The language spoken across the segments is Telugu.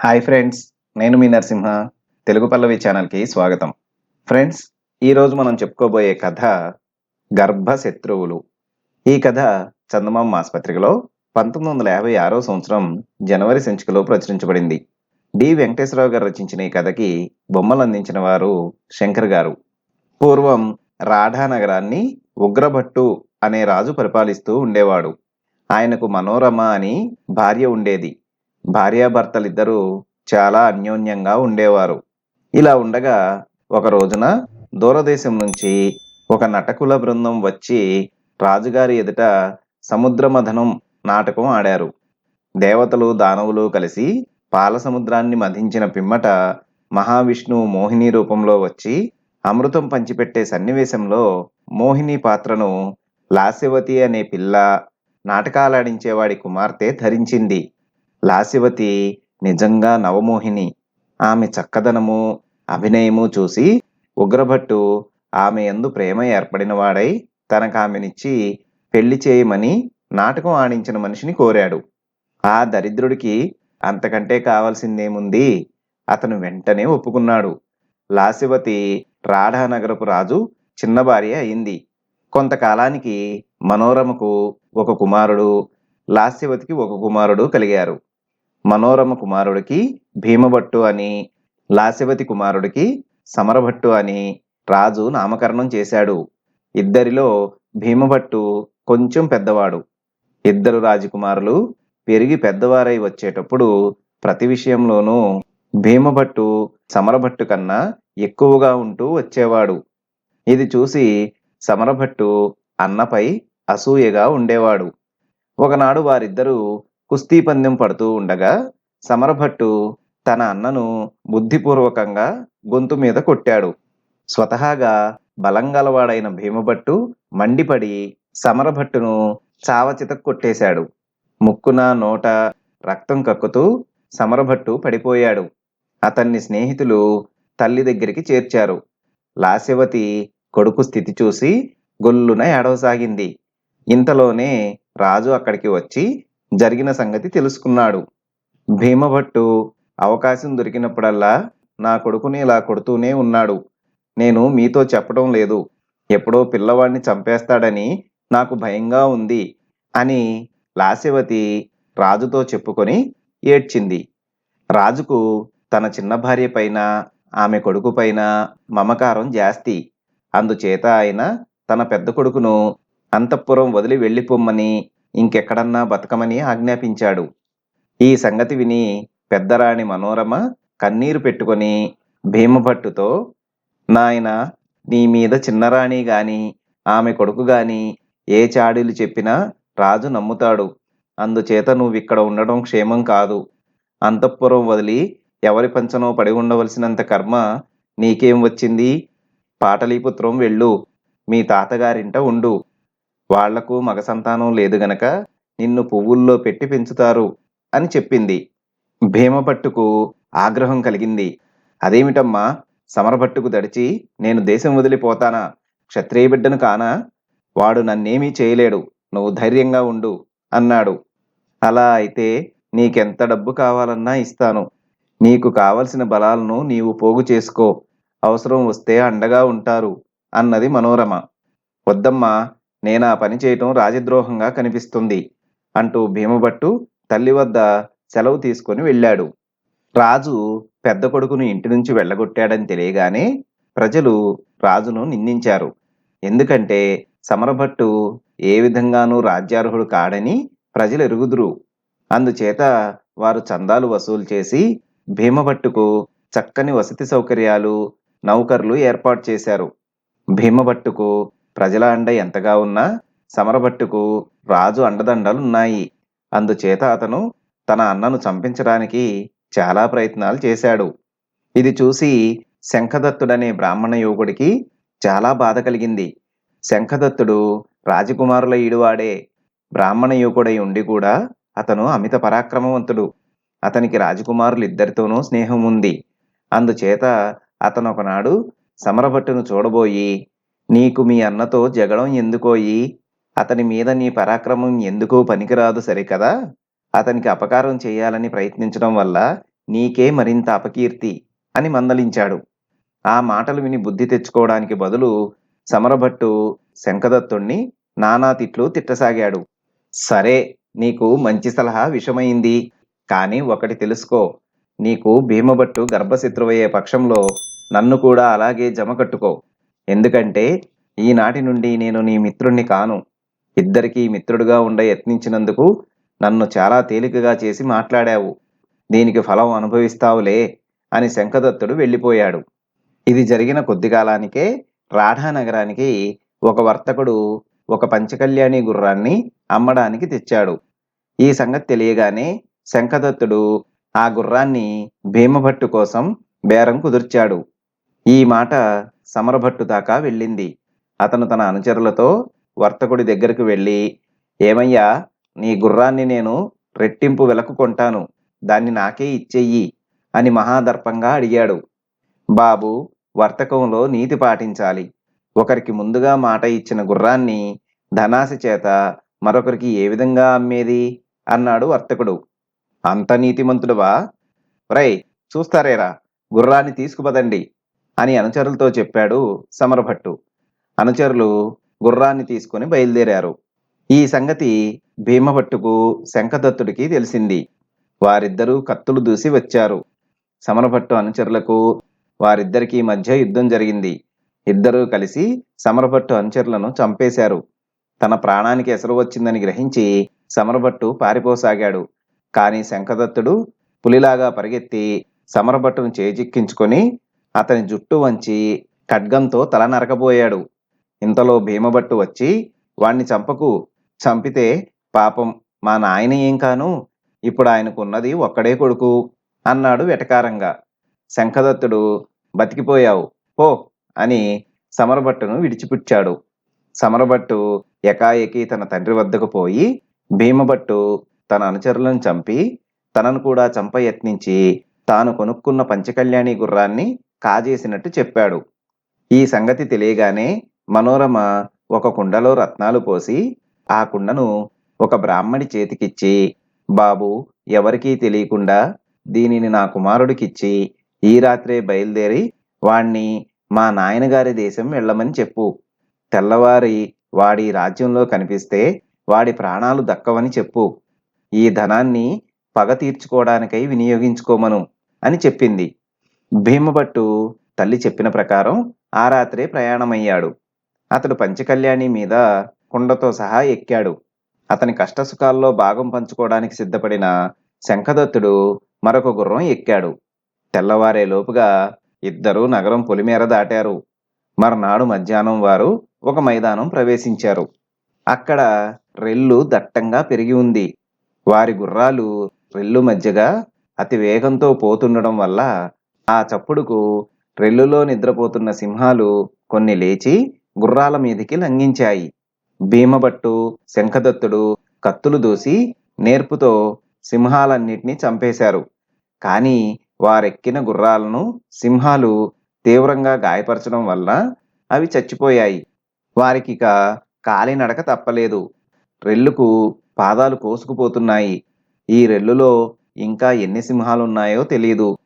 హాయ్ ఫ్రెండ్స్, నేను మీ నరసింహ. తెలుగు పల్లవి ఛానల్‌కి స్వాగతం. ఫ్రెండ్స్, ఈరోజు మనం చెప్పుకోబోయే కథ 'గర్భశత్రువులు'. ఈ కథ చందమామ ఆస్పత్రికలో 1956 సంవత్సరం జనవరి సంచికలో ప్రచురించబడింది. డి. వెంకటేశ్వరరావు గారు రచించిన ఈ కథకి బొమ్మలు అందించిన వారు శంకర్ గారు. పూర్వం రాఢా నగరాన్ని ఉగ్రభట్టు అనే రాజు పరిపాలిస్తూ ఉండేవాడు. ఆయనకు మనోరమ అని భార్య ఉండేది. భార్యాభర్తలిద్దరూ చాలా అన్యోన్యంగా ఉండేవారు. ఇలా ఉండగా ఒక రోజున దూరదేశం నుంచి ఒక నటకుల బృందం వచ్చి రాజుగారి ఎదుట సముద్రమథనం నాటకం ఆడారు. దేవతలు దానవులు కలిసి పాలసముద్రాన్ని మథించిన పిమ్మట మహావిష్ణువు మోహిని రూపంలో వచ్చి అమృతం పంచిపెట్టే సన్నివేశంలో మోహిని పాత్రను లాస్యవతి అనే పిల్ల నాటకాలాడించేవాడి కుమార్తె ధరించింది. లాస్యవతి నిజంగా నవమోహిని. ఆమె చక్కదనము, అభినయము చూసి ఉగ్రభట్టు ఆమె యందు ప్రేమ ఏర్పడినవాడై తనకామెనిచ్చి పెళ్లి చేయమని నాటకం ఆడించిన మనిషిని కోరాడు. ఆ దరిద్రుడికి అంతకంటే కావలసిందేముంది? అతను వెంటనే ఒప్పుకున్నాడు. లాస్యవతి రాఢా నగరపు రాజు చిన్న భార్య అయింది. కొంతకాలానికి మనోరమకు ఒక కుమారుడు, లాస్యవతికి ఒక కుమారుడు కలిగారు. మనోరమ కుమారుడికి భీమభట్టు అని, లాస్యవతి కుమారుడికి సమరభట్టు అని రాజు నామకరణం చేశాడు. ఇద్దరిలో భీమభట్టు కొంచెం పెద్దవాడు. ఇద్దరు రాజకుమారులు పెరిగి పెద్దవారై వచ్చేటప్పుడు ప్రతి విషయంలోనూ భీమభట్టు సమరభట్టు కన్నా ఎక్కువగా ఉంటూ వచ్చేవాడు. ఇది చూసి సమరభట్టు అన్నపై అసూయగా ఉండేవాడు. ఒకనాడు వారిద్దరూ కుస్తీ పందెం పడుతూ ఉండగా సమరభట్టు తన అన్నను బుద్ధిపూర్వకంగా గొంతు మీద కొట్టాడు. స్వతహాగా బలంగలవాడైన భీమభట్టు మండిపడి సమరభట్టును చావచిత కొట్టేశాడు. ముక్కున నోట రక్తం కక్కుతూ సమరభట్టు పడిపోయాడు. అతన్ని స్నేహితులు తల్లి దగ్గరికి చేర్చారు. లాస్యవతి కొడుకు స్థితి చూసి గొల్లున ఏడవసాగింది. ఇంతలోనే రాజు అక్కడికి వచ్చి జరిగిన సంగతి తెలుసుకున్నాడు. భీమభట్టు అవకాశం దొరికినప్పుడల్లా నా కొడుకుని ఇలా కొడుతూనే ఉన్నాడు. నేను మీతో చెప్పడం లేదు. ఎప్పుడో పిల్లవాడిని చంపేస్తాడని నాకు భయంగా ఉంది అని లాస్యవతి రాజుతో చెప్పుకొని ఏడ్చింది. రాజుకు తన చిన్న భార్య పైన, ఆమె కొడుకు పైన మమకారం జాస్తి. అందుచేత ఆయన తన పెద్ద కొడుకును అంతఃపురం వదిలి వెళ్ళిపోమ్మని, ఇంకెక్కడన్నా బతకమని ఆజ్ఞాపించాడు. ఈ సంగతి విని పెద్దరాణి మనోరమ కన్నీరు పెట్టుకొని భీమభట్టుతో, నాయనా, నీ మీద చిన్నరాణి గాని ఆమె కొడుకు గాని ఏ చాడీలు చెప్పినా రాజు నమ్ముతాడు. అందుచేత నువ్విక్కడ ఉండడం క్షేమం కాదు. అంతఃపురం వదిలి ఎవరి పంచనో పడి ఉండవలసినంత కర్మ నీకేం వచ్చింది? పాటలీపుత్రం వెళ్ళు, మీ తాతగారింట ఉండు. వాళ్లకు మగ సంతానం లేదు గనక నిన్ను పువ్వుల్లో పెట్టి పెంచుతారు అని చెప్పింది. భీమభట్టుకు ఆగ్రహం కలిగింది. అదేమిటమ్మా, సమరభట్టుకు దడిచి నేను దేశం వదిలిపోతానా? క్షత్రియ బిడ్డను కానా? వాడు నన్నేమీ చేయలేడు. నువ్వు ధైర్యంగా ఉండు అన్నాడు. అలా అయితే నీకెంత డబ్బు కావాలన్నా ఇస్తాను. నీకు కావలసిన బలాలను నీవు పోగు చేసుకో. అవసరం వస్తే అండగా ఉంటారు అన్నది మనోరమ. వద్దమ్మా, నేనా పని చేయటం రాజద్రోహంగా కనిపిస్తుంది అంటూ భీమభట్టు తల్లి వద్ద సెలవు తీసుకొని వెళ్ళాడు. రాజు పెద్ద కొడుకును ఇంటి నుంచి వెళ్ళగొట్టాడని తెలియగానే ప్రజలు రాజును నిందించారు. ఎందుకంటే సమరభట్టు ఏ విధంగానూ రాజ్యార్హుడు కాడని ప్రజలు ఎరుగుదురు. అందుచేత వారు చందాలు వసూలు చేసి భీమభట్టుకు చక్కని వసతి సౌకర్యాలు, నౌకర్లు ఏర్పాటు చేశారు. భీమభట్టుకు ప్రజల అండ ఎంతగా ఉన్నా సమరభట్టుకు రాజు అండదండలున్నాయి. అందుచేత అతను తన అన్నను చంపించడానికి చాలా ప్రయత్నాలు చేశాడు. ఇది చూసి శంఖదత్తుడనే బ్రాహ్మణ యువకుడికి చాలా బాధ కలిగింది. శంఖదత్తుడు రాజకుమారుల ఈడువాడే. బ్రాహ్మణ యువకుడై ఉండి కూడా అతను అమిత పరాక్రమవంతుడు. అతనికి రాజకుమారులిద్దరితోనూ స్నేహం ఉంది. అందుచేత అతను ఒకనాడు సమరభట్టును చూడబోయి, నీకు మీ అన్నతో జగడం ఎందుకోయి? అతని మీద నీ పరాక్రమం ఎందుకూ పనికిరాదు సరికదా? అతనికి అపకారం చేయాలని ప్రయత్నించడం వల్ల నీకే మరింత అపకీర్తి అని మందలించాడు. ఆ మాటలు విని బుద్ధి తెచ్చుకోవడానికి బదులు సమరభట్టు శంఖదత్తుణ్ణి నానా తిట్లు తిట్టసాగాడు. సరే, నీకు మంచి సలహా విషమైంది. కానీ ఒకటి తెలుసుకో, నీకు భీమభట్టు గర్భశత్రువయ్యే పక్షంలో నన్ను కూడా అలాగే జమకట్టుకో. ఎందుకంటే ఈనాటి నుండి నేను నీ మిత్రుణ్ణి కాను. ఇద్దరికీ మిత్రుడుగా ఉండ యత్నించినందుకు నన్ను చాలా తేలికగా చేసి మాట్లాడావు. దీనికి ఫలం అనుభవిస్తావులే అని శంఖదత్తుడు వెళ్ళిపోయాడు. ఇది జరిగిన కొద్ది కాలానికే రాఢా నగరానికి ఒక వర్తకుడు ఒక పంచకళ్యాణి గుర్రాన్ని అమ్మడానికి తెచ్చాడు. ఈ సంగతి తెలియగానే శంఖదత్తుడు ఆ గుర్రాన్ని భీమభట్టు కోసం బేరం కుదుర్చాడు. ఈ మాట సమరభట్టు దాకా వెళ్ళింది. అతను తన అనుచరులతో వర్తకుడి దగ్గరకు వెళ్ళి, ఏమయ్యా, నీ గుర్రాన్ని నేను రెట్టింపు వెలకు కొంటాను, దాన్ని నాకే ఇచ్చెయ్యి అని మహాదర్పంగా అడిగాడు. బాబు, వర్తకంలో నీతి పాటించాలి. ఒకరికి ముందుగా మాట ఇచ్చిన గుర్రాన్ని ధనాశ చేత మరొకరికి ఏ విధంగా అమ్మేది అన్నాడు వర్తకుడు. అంత నీతిమంతుడువా? రేయ్, చూస్తారేరా, గుర్రాన్ని తీసుకుపదండి అని అనుచరులతో చెప్పాడు సమరభట్టు. అనుచరులు గుర్రాన్ని తీసుకుని బయలుదేరారు. ఈ సంగతి భీమభట్టుకు శంఖదత్తుడికి తెలిసింది. వారిద్దరూ కత్తులు దూసి వచ్చారు. సమరభట్టు అనుచరులకు వారిద్దరికీ మధ్య యుద్ధం జరిగింది. ఇద్దరూ కలిసి సమరభట్టు అనుచరులను చంపేశారు. తన ప్రాణానికి ఎసరు వచ్చిందని గ్రహించి సమరభట్టు పారిపోసాగాడు. కానీ శంఖదత్తుడు పులిలాగా పరిగెత్తి సమరభట్టును చేజిక్కించుకొని అతని జుట్టు వంచి ఖడ్గంతో తల నరకబోయాడు. ఇంతలో భీమభట్టు వచ్చి, వాణ్ణి చంపకు, చంపితే పాపం మా నాయన ఏం కాను, ఇప్పుడు ఆయనకున్నది ఒక్కడే కొడుకు అన్నాడు వెటకారంగా. శంఖదత్తుడు, బతికిపోయావు పో అని సమరభట్టును విడిచిపుచ్చాడు. సమరభట్టు ఎకాఎకి తన తండ్రి వద్దకు పోయి భీమభట్టు తన అనుచరులను చంపి తనను కూడా చంప యత్నించి తాను కొనుక్కున్న పంచకళ్యాణి గుర్రాన్ని కాజేసినట్టు చెప్పాడు. ఈ సంగతి తెలియగానే మనోరమ ఒక కుండలో రత్నాలు పోసి ఆ కుండను ఒక బ్రాహ్మడి చేతికిచ్చి, బాబు, ఎవరికీ తెలియకుండా దీనిని నా కుమారుడికిచ్చి ఈ రాత్రే బయలుదేరి వాణ్ణి మా నాయనగారి దేశం వెళ్ళమని చెప్పు. తెల్లవారి వాడి రాజ్యంలో కనిపిస్తే వాడి ప్రాణాలు దక్కవని చెప్పు. ఈ ధనాన్ని పగ తీర్చుకోవడానికై వినియోగించుకోమను అని చెప్పింది. భీమభట్టు తల్లి చెప్పిన ప్రకారం ఆ రాత్రే ప్రయాణమయ్యాడు. అతడు పంచకళ్యాణి మీద కుండతో సహా ఎక్కాడు. అతని కష్టసుఖాల్లో భాగం పంచుకోవడానికి సిద్ధపడిన శంఖదత్తుడు మరొక గుర్రం ఎక్కాడు. తెల్లవారే లోపుగా ఇద్దరూ నగరం పొలిమేర దాటారు. మర్నాడు మధ్యాహ్నం వారు ఒక మైదానం ప్రవేశించారు. అక్కడ రెల్లు దట్టంగా పెరిగి ఉంది. వారి గుర్రాలు రెల్లు మధ్యగా అతి వేగంతో పోతుండడం వల్ల ఆ చప్పుడుకు రెల్లులో నిద్రపోతున్న సింహాలు కొన్ని లేచి గుర్రాల మీదికి లంఘించాయి. భీమభట్టు, శంఖదత్తుడు కత్తులు దూసి నేర్పుతో సింహాలన్నిటినీ చంపేశారు. కానీ వారెక్కిన గుర్రాలను సింహాలు తీవ్రంగా గాయపరచడం వల్ల అవి చచ్చిపోయాయి. వారికిక కాలినడక తప్పలేదు. రెల్లుకు పాదాలు కోసుకుపోతున్నాయి. ఈ రెల్లులో ఇంకా ఎన్ని సింహాలున్నాయో తెలియదు.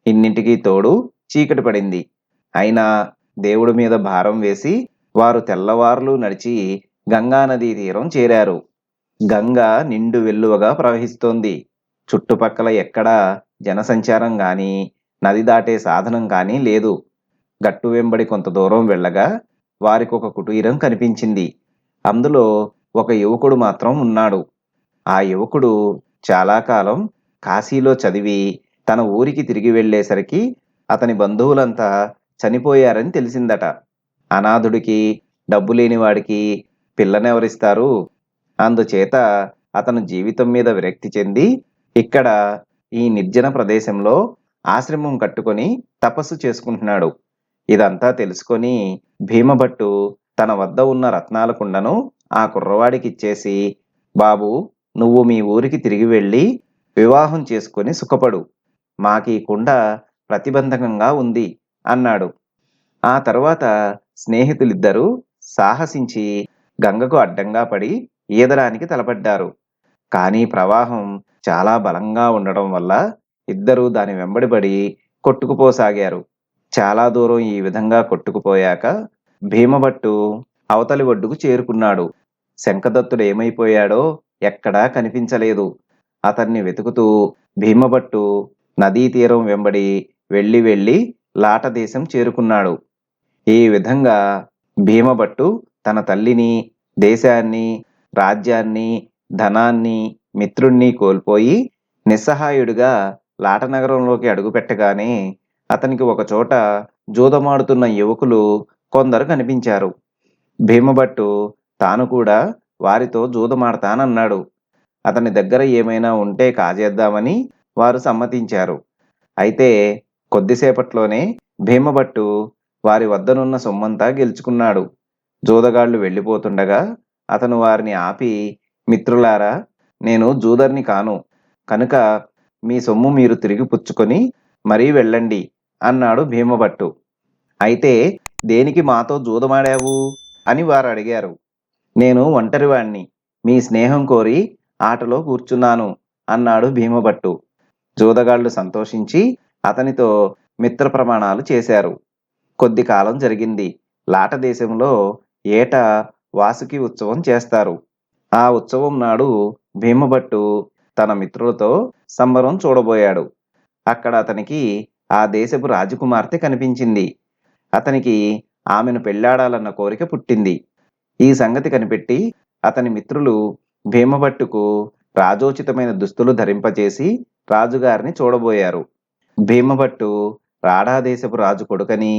ఇన్నింటికీ తోడు చీకటి పడింది. అయినా దేవుడి మీద భారం వేసి వారు తెల్లవార్లు నడిచి గంగానదీ తీరం చేరారు. గంగ నిండు వెల్లువగా ప్రవహిస్తోంది. చుట్టుపక్కల ఎక్కడా జనసంచారం గాని నది దాటే సాధనం కానీ లేదు. గట్టు వెంబడి కొంత దూరం వెళ్ళగా వారికొక కుటీరం కనిపించింది. అందులో ఒక యువకుడు మాత్రం ఉన్నాడు. ఆ యువకుడు చాలా కాలం కాశీలో చదివి తన ఊరికి తిరిగి వెళ్ళేసరికి అతని బంధువులంతా చనిపోయారని తెలిసిందట. అనాథుడికి, డబ్బు లేనివాడికి పిల్లనెవరిస్తారు? అందుచేత అతను జీవితం మీద విరక్తి చెంది ఇక్కడ ఈ నిర్జన ప్రదేశంలో ఆశ్రమం కట్టుకొని తపస్సు చేసుకుంటున్నాడు. ఇదంతా తెలుసుకొని భీమభట్టు తన వద్ద ఉన్న రత్నాల కుండను ఆ కుర్రవాడికిచ్చేసి, బాబు, నువ్వు మీ ఊరికి తిరిగి వెళ్ళి వివాహం చేసుకొని సుఖపడు. మాకీ కుండ ప్రతిబంధకంగా ఉంది అన్నాడు. ఆ తరువాత స్నేహితులిద్దరూ సాహసించి గంగకు అడ్డంగా పడి ఈదడానికి తలపడ్డారు. కానీ ప్రవాహం చాలా బలంగా ఉండడం వల్ల ఇద్దరూ దాని వెంబడిపడి కొట్టుకుపోసాగారు. చాలా దూరం ఈ విధంగా కొట్టుకుపోయాక భీమభట్టు అవతలి ఒడ్డుకు చేరుకున్నాడు. శంఖదత్తుడు ఏమైపోయాడో ఎక్కడా కనిపించలేదు. అతన్ని వెతుకుతూ భీమభట్టు నదీ తీరం వెంబడి వెళ్ళి లాట దేశం చేరుకున్నాడు. ఈ విధంగా భీమభట్టు తన తల్లిని, దేశాన్ని, రాజ్యాన్ని, ధనాన్ని, మిత్రుణ్ణి కోల్పోయి నిస్సహాయుడిగా లాటనగరంలోకి అడుగుపెట్టగానే అతనికి ఒకచోట జూదమాడుతున్న యువకులు కొందరు కనిపించారు. భీమభట్టు తాను కూడా వారితో జూదమాడతానన్నాడు. అతని దగ్గర ఏమైనా ఉంటే కాజేద్దామని వారు సమ్మతించారు. అయితే కొద్దిసేపట్లోనే భీమభట్టు వారి వద్దనున్న సొమ్మంతా గెలుచుకున్నాడు. జూదగాళ్లు వెళ్ళిపోతుండగా అతను వారిని ఆపి, మిత్రులారా, నేను జూదర్ని కాను, కనుక మీ సొమ్ము మీరు తిరిగి పుచ్చుకొని మరీ వెళ్ళండి అన్నాడు భీమభట్టు. అయితే దేనికి మాతో జూదమాడావు అని వారు అడిగారు. నేను ఒంటరివాణ్ణి, మీ స్నేహం కోరి ఆటలో కూర్చున్నాను అన్నాడు భీమభట్టు. జూదగాళ్లు సంతోషించి అతనితో మిత్ర ప్రమాణాలు చేశారు. కొద్ది కాలం జరిగింది. లాట దేశంలో ఏటా వాసుకి ఉత్సవం చేస్తారు. ఆ ఉత్సవం నాడు భీమభట్టు తన మిత్రులతో సంబరం చూడబోయాడు. అక్కడ అతనికి ఆ దేశపు రాజకుమార్తె కనిపించింది. అతనికి ఆమెను పెళ్లాడాలన్న కోరిక పుట్టింది. ఈ సంగతి కనిపెట్టి అతని మిత్రులు భీమభట్టుకు రాజోచితమైన దుస్తులు ధరింపచేసి రాజుగారిని చూడబోయారు. భీమభట్టు రాఢాదేశపు రాజు కొడుకని,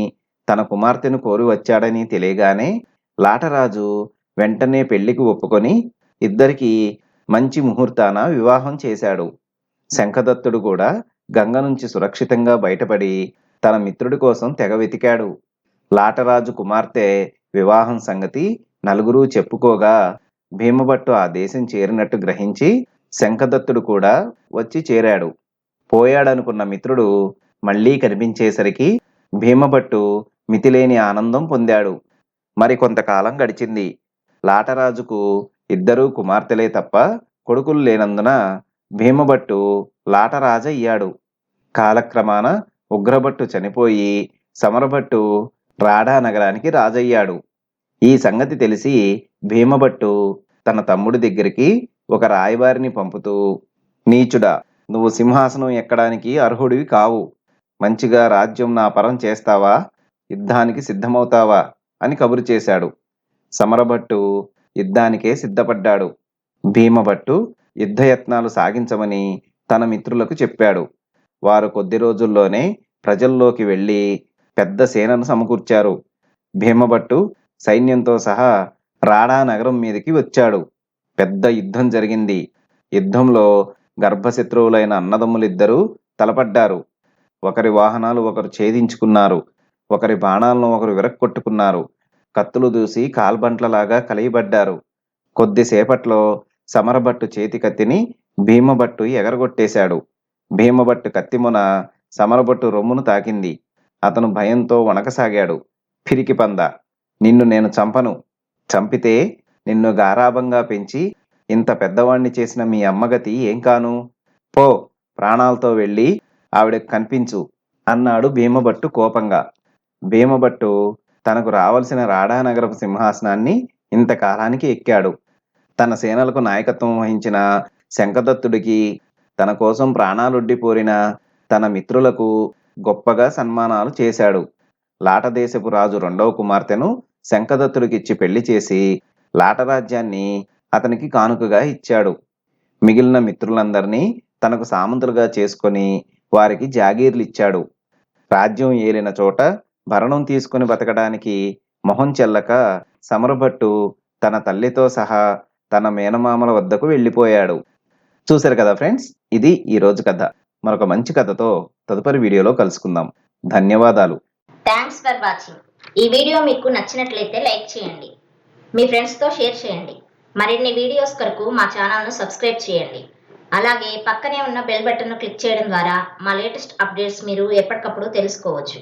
తన కుమార్తెను కోరి వచ్చాడని తెలియగానే లాటరాజు వెంటనే పెళ్లికి ఒప్పుకొని ఇద్దరికీ మంచి ముహూర్తాన వివాహం చేశాడు. శంఖదత్తుడు కూడా గంగ నుంచి సురక్షితంగా బయటపడి తన మిత్రుడి కోసం తెగ వెతికాడు. లాటరాజు కుమార్తె వివాహం సంగతి నలుగురూ చెప్పుకోగా భీమభట్టు ఆ దేశం చేరినట్టు గ్రహించి శంఖదత్తుడు కూడా వచ్చి చేరాడు. పోయాడనుకున్న మిత్రుడు మళ్లీ కనిపించేసరికి భీమభట్టు మితిలేని ఆనందం పొందాడు. మరి కొంతకాలం గడిచింది. లాటరాజుకు ఇద్దరూ కుమార్తెలే తప్ప కొడుకులు లేనందున భీమభట్టు లాటరాజయ్యాడు. కాలక్రమాన ఉగ్రభట్టు చనిపోయి సమరభట్టు రాఢా నగరానికి రాజయ్యాడు. ఈ సంగతి తెలిసి భీమభట్టు తన తమ్ముడి దగ్గరికి ఒక రాయబారిని పంపుతూ, నీచుడా, నువ్వు సింహాసనం ఎక్కడానికి అర్హుడివి కావు. మంచిగా రాజ్యం నా పరం చేస్తావా, యుద్ధానికి సిద్ధమవుతావా అని కబురు చేశాడు. సమరభట్టు యుద్ధానికే సిద్ధపడ్డాడు. భీమభట్టు యుద్ధయత్నాలు సాగించమని తన మిత్రులకు చెప్పాడు. వారు కొద్ది రోజుల్లోనే ప్రజల్లోకి వెళ్ళి పెద్ద సేనను సమకూర్చారు. భీమభట్టు సైన్యంతో సహా రాఢా నగరం మీదకి వచ్చాడు. పెద్ద యుద్ధం జరిగింది. యుద్ధంలో గర్భశత్రువులైన అన్నదమ్ములిద్దరూ తలపడ్డారు. ఒకరి వాహనాలు ఒకరు ఛేదించుకున్నారు. ఒకరి బాణాలను ఒకరు విరక్కొట్టుకున్నారు. కత్తులు దూసి కాల్బంట్లలాగా కలియబడ్డారు. కొద్దిసేపట్లో సమరభట్టు చేతి కత్తిని భీమభట్టు ఎగరగొట్టేశాడు. భీమభట్టు కత్తిమున సమరభట్టు రొమ్మును తాకింది. అతను భయంతో వణకసాగాడు. పిరికి పంద, నిన్ను నేను చంపను. చంపితే నిన్ను గారాబంగా పెంచి ఇంత పెద్దవాణ్ణి చేసిన మీ అమ్మగతి ఏం కాను? పో, ప్రాణాలతో వెళ్ళి ఆవిడకు కనిపించు అన్నాడు భీమభట్టు కోపంగా. భీమభట్టు తనకు రావలసిన రాఢానగరపు సింహాసనాన్ని ఇంతకాలానికి ఎక్కాడు. తన సేనలకు నాయకత్వం వహించిన శంఖదత్తుడికి, తన కోసం ప్రాణాలొడ్డిపోరిన తన మిత్రులకు గొప్పగా సన్మానాలు చేశాడు. లాటదేశపు రాజు రెండవ కుమార్తెను శంఖదత్తుడికిచ్చి పెళ్లి చేసి లాటరాజ్యాన్ని అతనికి కానుకగా ఇచ్చాడు. మిగిలిన మిత్రులందరినీ తనకు సామంతులుగా చేసుకొని వారికి జాగీర్లిచ్చాడు. రాజ్యం ఏలిన చోట భరణం తీసుకుని బతకడానికి మొహం చెల్లక సమరభట్టు తన తల్లితో సహా తన మేనమామల వద్దకు వెళ్ళిపోయాడు. చూశారు కదా ఫ్రెండ్స్, ఇది ఈ రోజు కథ. మరొక మంచి కథతో తదుపరి వీడియోలో కలుసుకుందాం. ధన్యవాదాలు. Thanks for watching. ఈ వీడియో మీకు నచ్చినట్లయితే లైక్ చేయండి, మీ ఫ్రెండ్స్తో షేర్ చేయండి. మరిన్ని వీడియోస్ కొరకు మా ఛానల్ను సబ్స్క్రైబ్ చేయండి. అలాగే పక్కనే ఉన్న బెల్ బటన్ను క్లిక్ చేయడం ద్వారా మా లేటెస్ట్ అప్డేట్స్ మీరు ఎప్పటికప్పుడు తెలుసుకోవచ్చు.